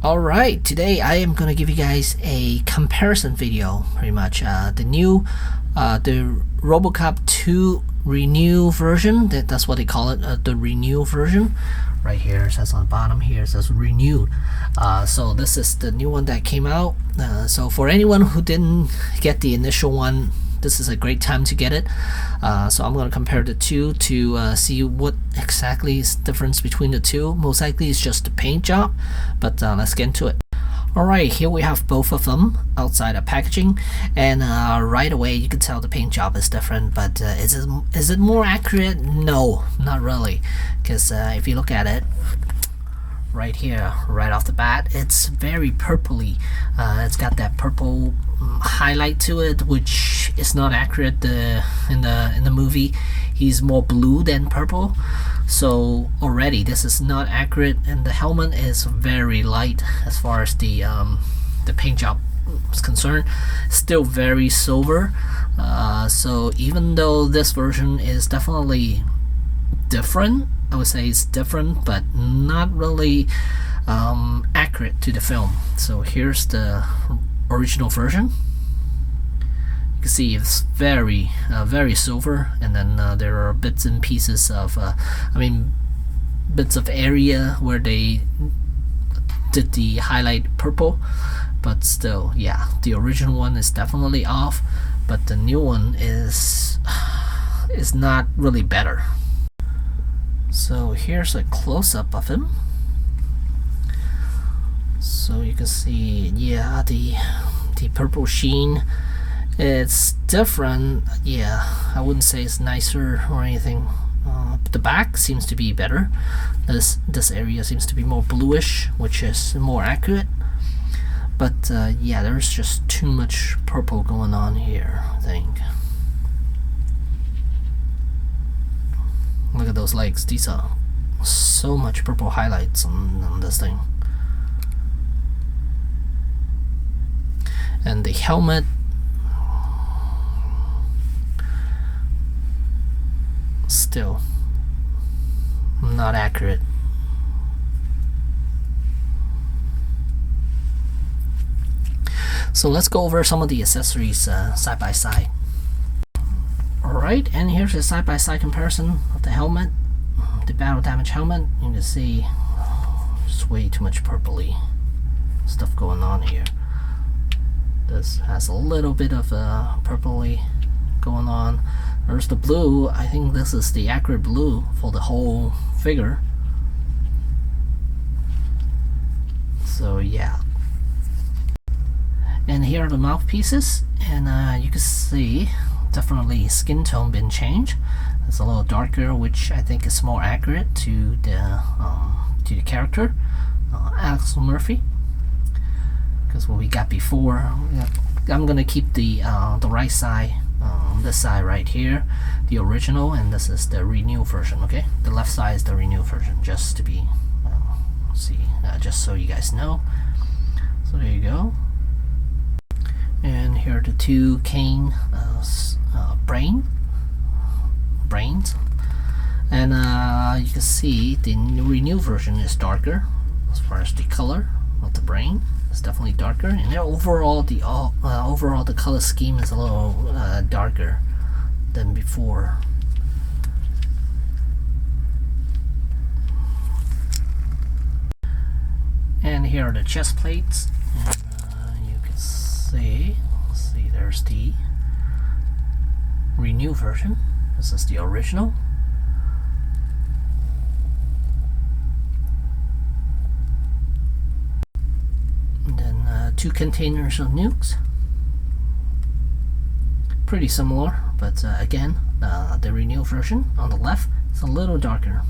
Alright, today I am gonna give you guys a comparison video, pretty much. The Robocop 2 Renew version, that's what they call it, the Renew version. Right here it says on the bottom here, it says Renewed. So this is the new one that came out. So for anyone who didn't get the initial one, this is a great time to get it. So I'm going to compare the two to see what exactly is the difference between the two. Most likely it's just the paint job, but let's get into it. Alright, here we have both of them outside of packaging, and right away you can tell the paint job is different, but is it more accurate? No, not really, because if you look at it right here, right off the bat, it's very purpley. It's got that purple highlight to it, which is not accurate. In the movie, he's more blue than purple, so already this is not accurate. And the helmet is very light as far as the paint job is concerned. Still very silver. So even though this version is definitely different, I would say it's different, but not really accurate to the film. So here's the original version. You can see it's very silver, and then there are bits and pieces of bits of area where they did the highlight purple, but still, yeah, the original one is definitely off, but the new one is not really better. So here's a close-up of him. So you can see, yeah, the purple sheen, it's different. Yeah, I wouldn't say it's nicer or anything. But the back seems to be better. This area seems to be more bluish, which is more accurate. But yeah, there's just too much purple going on here, I think. Look at those legs. These are so much purple highlights on this thing. And the helmet, still not accurate. So let's go over some of the accessories side by side. Alright, and here's a side-by-side comparison of the helmet, the battle damage helmet. You can see there's way too much purpley stuff going on here. This has a little bit of purpley going on. There's the blue. I think this is the accurate blue for the whole figure. So yeah. And here are the mouthpieces, and you can see definitely skin tone been changed. It's a little darker, which I think is more accurate to the character, Alex Murphy. Because what we got before, I'm gonna keep the right side, this side right here, the original, and this is the Renew version. Okay, the left side is the Renew version, just to be just so you guys know. So there you go. And here are the two Kane brains, and you can see the Renew version is darker as far as the color of the brain. It's definitely darker, and overall the color scheme is a little darker than before. And here are the chest plates, and you can see, there's the Renew version. This is the original. And then two containers of nukes. Pretty similar, but again, the Renew version on the left is a little darker.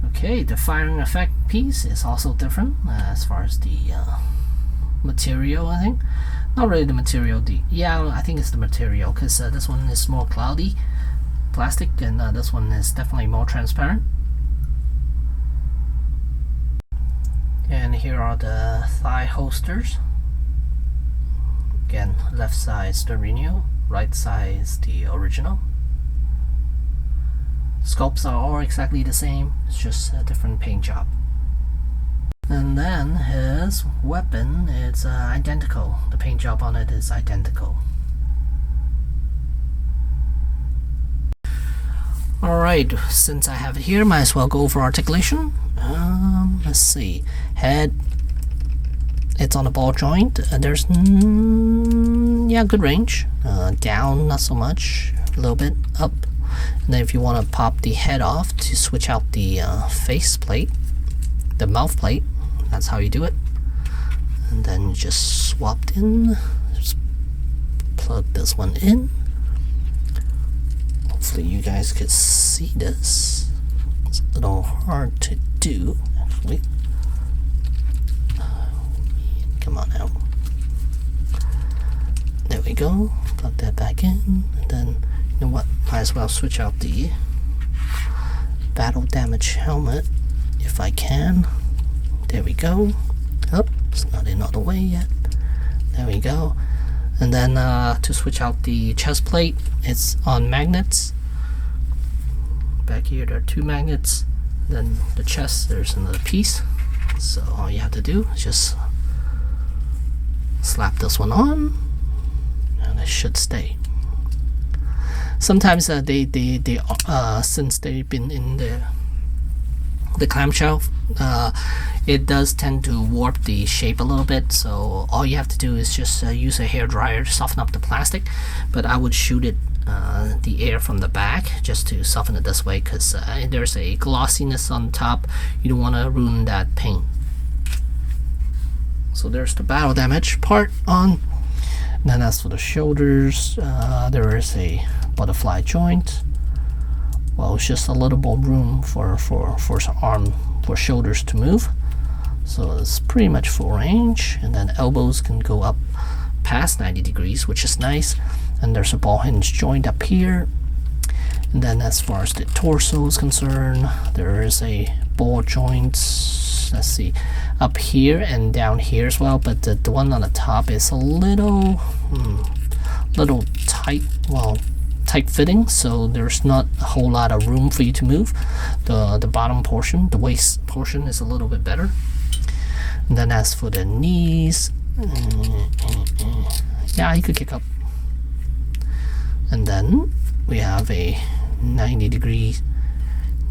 Okay, the firing effect piece is also different as far as the material, I think. Not really the material, yeah, I think it's the material, because this one is more cloudy plastic, and this one is definitely more transparent. And here are the thigh holsters. Again, left side is the Renew, right side is the original. Sculpts are all exactly the same, it's just a different paint job. And then his weapon, it's identical. The paint job on it is identical. Alright, since I have it here, might as well go over articulation. Let's see. Head, it's on a ball joint. There's yeah, good range. Down, not so much. A little bit up. And then if you want to pop the head off to switch out the face plate, the mouth plate, that's how you do it. And then you just swapped in. Just plug this one in. Hopefully you guys could see this. It's a little hard to do, actually. Come on out. There we go. Plug that back in. And then, you know what? Might as well switch out the battle damage helmet if I can. There we go. Oh, it's not in all the way yet. There we go. And then to switch out the chest plate, it's on magnets. Back here there are 2 magnets. Then the chest, there's another piece. So all you have to do is just slap this one on, and it should stay. Sometimes they since they've been in the clamshell, it does tend to warp the shape a little bit, so all you have to do is just use a hair dryer to soften up the plastic. But I would shoot it the air from the back just to soften it this way, because there's a glossiness on top. You don't want to ruin that paint. So there's the battle damage part on. And then as for the shoulders, there is a butterfly joint. Well, it's just a little more room for shoulders to move. So it's pretty much full range. And then elbows can go up past 90 degrees, which is nice. And there's a ball hinge joint up here. And then as far as the torso is concerned, there is a ball joint, let's see, up here and down here as well, but the one on the top is a little tight, well, tight fitting, so there's not a whole lot of room for you to move. The bottom portion, the waist portion, is a little bit better. And then as for the knees, yeah, you could kick up. And then we have a 90-degree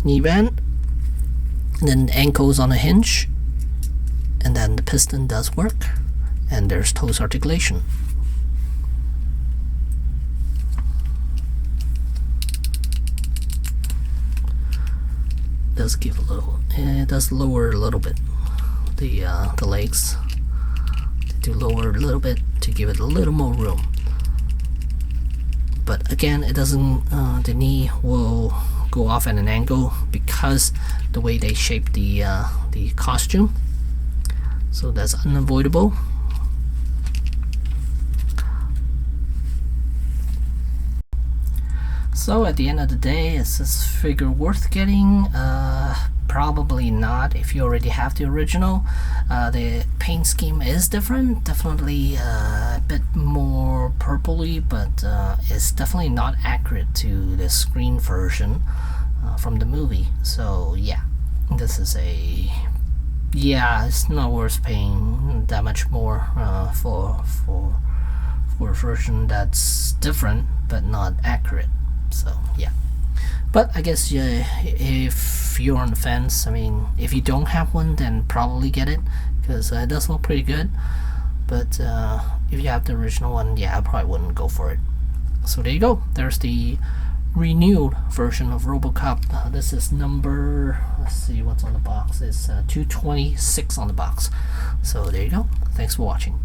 knee bend. And then the ankles on a hinge, and then the piston does work, and there's toes articulation. Does give a little, it does lower a little bit the legs, to lower a little bit to give it a little more room. But again, it doesn't, the knee will go off at an angle because the way they shape the costume, so that's unavoidable. So at the end of the day, is this figure worth getting? Probably not if you already have the original. The paint scheme is different, definitely a bit more purpley, but it's definitely not accurate to the screen version from the movie. So yeah, this is it's not worth paying that much more for a version that's different but not accurate. So yeah, but I guess if you're on the fence, I mean, if you don't have one, then probably get it, because it does look pretty good. But if you have the original one, yeah, I probably wouldn't go for it. So there you go, there's the renewed version of Robocop. This is number, let's see what's on the box, it's 226 on the box. So there you go, thanks for watching.